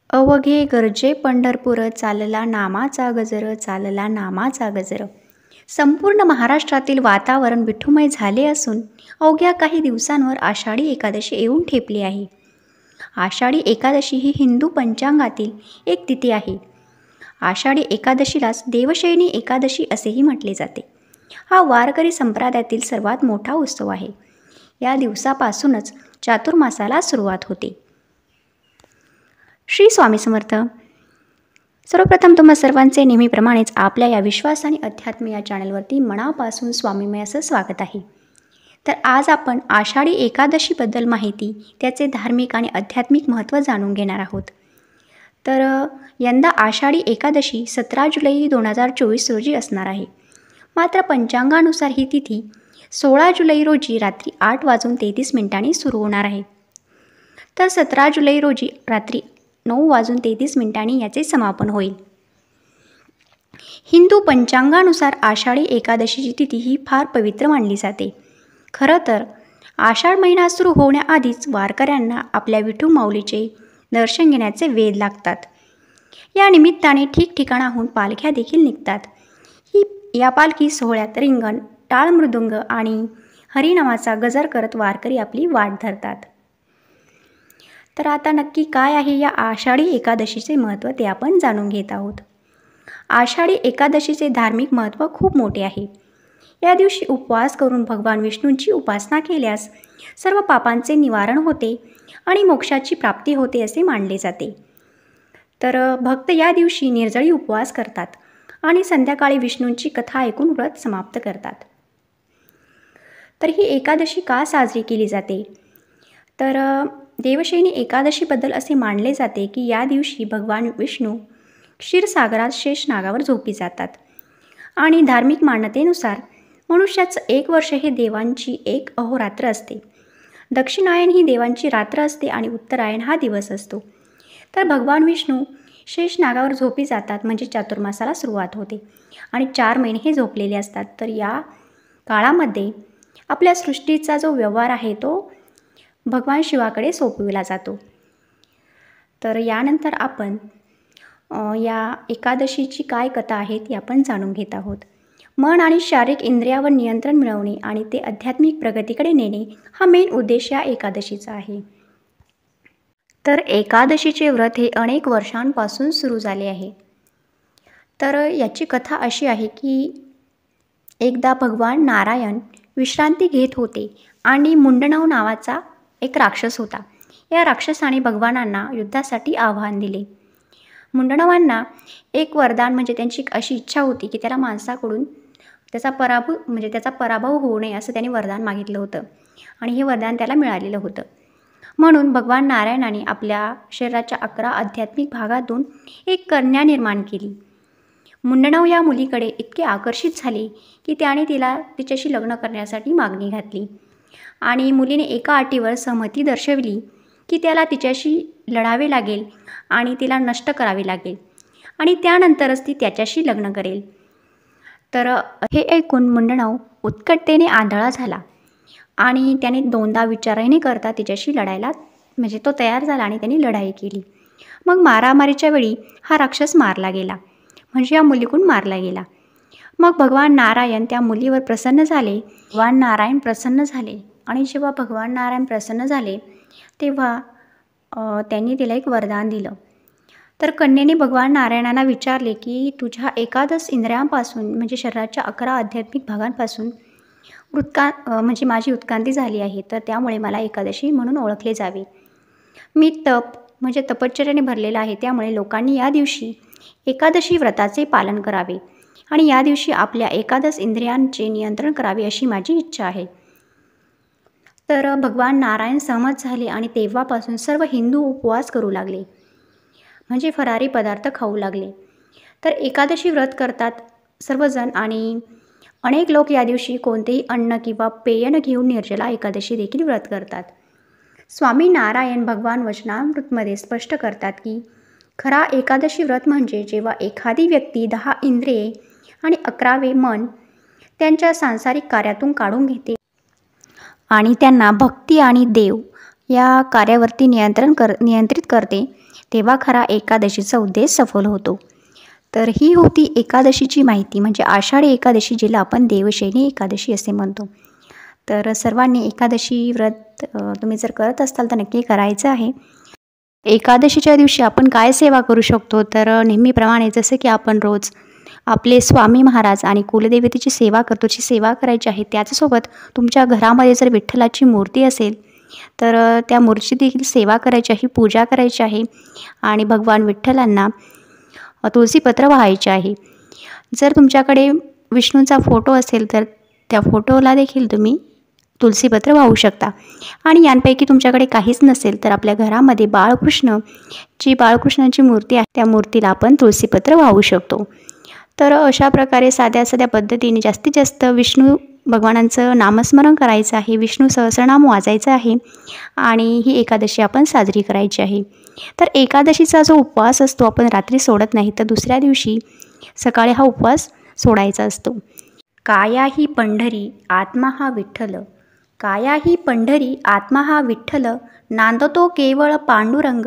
अवघे गरजे पंढरपूर, चालला नामाचा गजर, चालला नामाचा गजर. संपूर्ण महाराष्ट्रातील वातावरण विठुमय झाले असून अवघ्या काही दिवसांवर आषाढी एकादशी येऊन ठेपली आहे. आषाढी एकादशी ही हिंदू पंचांगातील एक तिथी आहे. आषाढी एकादशीलाच देवशयनी एकादशी असेही म्हटले जाते. हा वारकरी संप्रदायातील सर्वात मोठा उत्सव आहे. या दिवसापासूनच चातुर्मासाला सुरुवात होते. श्री स्वामी समर्थ. सर्वप्रथम तुम्हा सर्वांचे नेहमीप्रमाणेच आपल्या या विश्वास आणि अध्यात्म या चॅनलवरती मनापासून स्वामीमय असं स्वागत आहे. तर आज आपण आषाढी एकादशीबद्दल माहिती, त्याचे धार्मिक आणि आध्यात्मिक महत्त्व जाणून घेणार आहोत. तर यंदा आषाढी एकादशी 17 जुलै 2024 रोजी असणार आहे. मात्र पंचांगानुसार ही तिथी 16 जुलै रोजी रात्री 8:33 सुरू होणार आहे. तर 17 जुलै रोजी रात्री 9:33 याचे समापन होईल. हिंदू पंचांगानुसार आषाढी एकादशीची तिथी ही फार पवित्र मानली जाते. खरं तर आषाढ महिना सुरू होण्याआधीच वारकऱ्यांना आपल्या विठू माऊलीचे दर्शन घेण्याचे वेध लागतात. या निमित्ताने ठिकठिकाणाहून पालख्या देखील निघतात. या पालखी सोहळ्यात रिंगण, टाळ, मृदुंग आणि हरिनामाचा गजर करत वारकरी आपली वाट धरतात. तर आता नक्की काय आहे या आषाढी एकादशीचे महत्त्व ते आपण जाणून घेत आहोत. आषाढी एकादशीचे धार्मिक महत्त्व खूप मोठे आहे. या दिवशी उपवास करून भगवान विष्णूंची उपासना केल्यास सर्व पापांचे निवारण होते आणि मोक्षाची प्राप्ती होते असे मानले जाते. तर भक्त या दिवशी निर्जळी उपवास करतात आणि संध्याकाळी विष्णूंची कथा ऐकून व्रत समाप्त करतात. तर ही एकादशी का साजरी केली जाते? तर देवशयनी एकादशीबद्दल असे मानले जाते की या दिवशी भगवान विष्णू क्षीरसागरात शेषनागावर झोपी जातात आणि धार्मिक मान्यतेनुसार मनुष्याचं 1 वर्ष हे देवांची एक अहोरात्र असते. दक्षिणायन ही देवांची रात्र असते आणि उत्तरायण हा दिवस असतो. तर भगवान विष्णू शेषनागावर झोपी जातात म्हणजे चातुर्मासाला सुरुवात होते आणि 4 महिने हे झोपलेले असतात. तर या काळामध्ये आपल्या सृष्टीचा जो व्यवहार आहे तो भगवान शिवाकडे सोपविला जातो. तर यानंतर आपण या एकादशीची काय कथा आहे ती आपण जाणून घेत आहोत. मन आणि शारीरिक इंद्रियावर नियंत्रण मिळवणे आणि ते आध्यात्मिक प्रगतीकडे नेणे हा मेन उद्देश या एकादशीचा आहे. तर एकादशीचे व्रत हे अनेक वर्षांपासून सुरू झाले आहे. तर याची कथा अशी आहे की एकदा भगवान नारायण विश्रांती घेत होते आणि मुंडनव नावाचा एक राक्षस होता. या राक्षसाने भगवानांना युद्धासाठी आव्हान दिले. मुंडनवांना एक वरदान म्हणजे त्यांची अशी इच्छा होती की त्याला माणसाकडून त्याचा पराभव होऊ नये असं त्यांनी वरदान मागितलं होतं आणि हे वरदान त्याला मिळालेलं होतं. म्हणून भगवान नारायणाने आपल्या शरीराच्या 11 आध्यात्मिक भागातून एक कन्या निर्माण केली. मुंडनव या मुलीकडे इतके आकर्षित झाले की त्याने तिच्याशी लग्न करण्यासाठी मागणी घातली आणि मुलीने एका अटीवर सहमती दर्शवली की त्याला तिच्याशी लढावे लागेल आणि तिला नष्ट करावे लागेल आणि त्यानंतरच ती त्याच्याशी लग्न करेल. तर हे ऐकून मुंडनव उत्कटतेने आंधळा झाला आणि त्याने 2दा विचारही न करता तिच्याशी लढायला तो तयार झाला आणि त्यांनी लढाई केली. मग मारामारीच्या वेळी हा राक्षस मारला गेला म्हणजे या मुलीकडून मारला गेला. मग भगवान नारायण त्या मुलीवर प्रसन्न झाले. आणि जेव्हा भगवान नारायण प्रसन्न झाले तेव्हा त्यांनी तिला एक वरदान दिलं. तर कन्येने भगवान नारायणांना विचारले की तुझ्या एकादश इंद्रियांपासून म्हणजे शरीराच्या 11 आध्यात्मिक भागांपासून माझी उत्क्रांती झाली आहे. तर त्यामुळे मला एकादशी म्हणून ओळखले जावे. मी तपश्चर्याने भरलेला आहे. त्यामुळे लोकांनी या दिवशी एकादशी व्रताचे पालन करावे आणि या दिवशी आपल्या एकादश इंद्रियांचे नियंत्रण करावे अशी माझी इच्छा आहे. तर भगवान नारायण सहमत झाले आणि तेव्हापासून सर्व हिंदू उपवास करू लागले म्हणजे फरारी पदार्थ खाऊ लागले. तर एकादशी व्रत करतात सर्वजण आणि अनेक लोक या दिवशी कोणतेही अन्न किंवा पेय न घेऊन निर्जला एकादशी देखील व्रत करतात. स्वामी नारायण भगवान वचनामृतमध्ये स्पष्ट करतात की खरा एकादशी व्रत म्हणजे जेव्हा एखादी व्यक्ती 10 इंद्रिये आणि 11वे मन त्यांच्या सांसारिक कार्यातून काढून घेते आणि त्यांना भक्ती आणि देव या कार्यावरती नियंत्रित करते, तेव्हा खरा एकादशीचा उद्देश सफल होतो. तर ही होती एकादशीची माहिती, म्हणजे आषाढी एकादशी, जिला आपण देवशयनी एकादशी असे म्हणतो. तर सर्वांनी एकादशी व्रत तुम्ही जर करत असाल तर नक्की करायचं आहे. एकादशीच्या दिवशी आपण काय सेवा करू शकतो, तर नेहमीप्रमाणे जसं की आपण रोज आपले स्वामी महाराज आणि कुलदेवतेची सेवा करतो, जी सेवा करायची आहे. त्याचसोबत तुमच्या घरामध्ये जर विठ्ठलाची मूर्ती असेल तर त्या मूर्तीची देखील सेवा करायची आहे, पूजा करायची आहे आणि भगवान विठ्ठलांना तुळशीपत्र वाहायचे आहे. जर तुमच्याकडे विष्णूचा फोटो असेल तर त्या फोटोला देखील तुम्ही तुळशीपत्र वाहू शकता. आणि यांपैकी तुमच्याकडे काहीच नसेल तर आपल्या घरामध्ये बाळकृष्णाची मूर्ती आहे, त्या मूर्तीला आपण तुळशीपत्र वाहू शकतो. तर अशा प्रकारे साध्या साध्या पद्धतीने जास्तीत जास्त विष्णू भगवानांचं नामस्मरण करायचं आहे, विष्णू सहस्रनाम वाचायचं आहे आणि ही एकादशी आपण साजरी करायची आहे. तर एकादशीचा जो उपवास असतो आपण रात्री सोडत नाही, तर दुसऱ्या दिवशी सकाळी हा उपवास सोडायचा असतो. काया ही पंढरी आत्मा हा विठ्ठल, काया ही पंढरी आत्मा हा विठ्ठल, नांदतो केवळ पांडुरंग,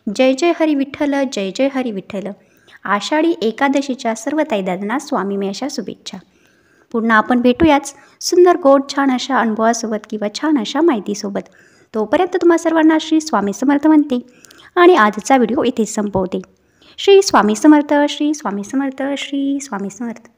जय जय हरी विठ्ठल, जय जय हरी विठ्ठल. आषाढी एकादशीच्या सर्व ताईदादांना स्वामीमय अशा शुभेच्छा. पुन्हा आपण भेटूयाच सुंदर गोड छान अशा अनुभवासोबत किंवा छान अशा माहितीसोबत. तोपर्यंत तुम्हा सर्वांना श्री स्वामी समर्थ म्हणते आणि आजचा व्हिडिओ इथेच संपवते. श्री स्वामी समर्थ, श्री स्वामी समर्थ, श्री स्वामी समर्थ.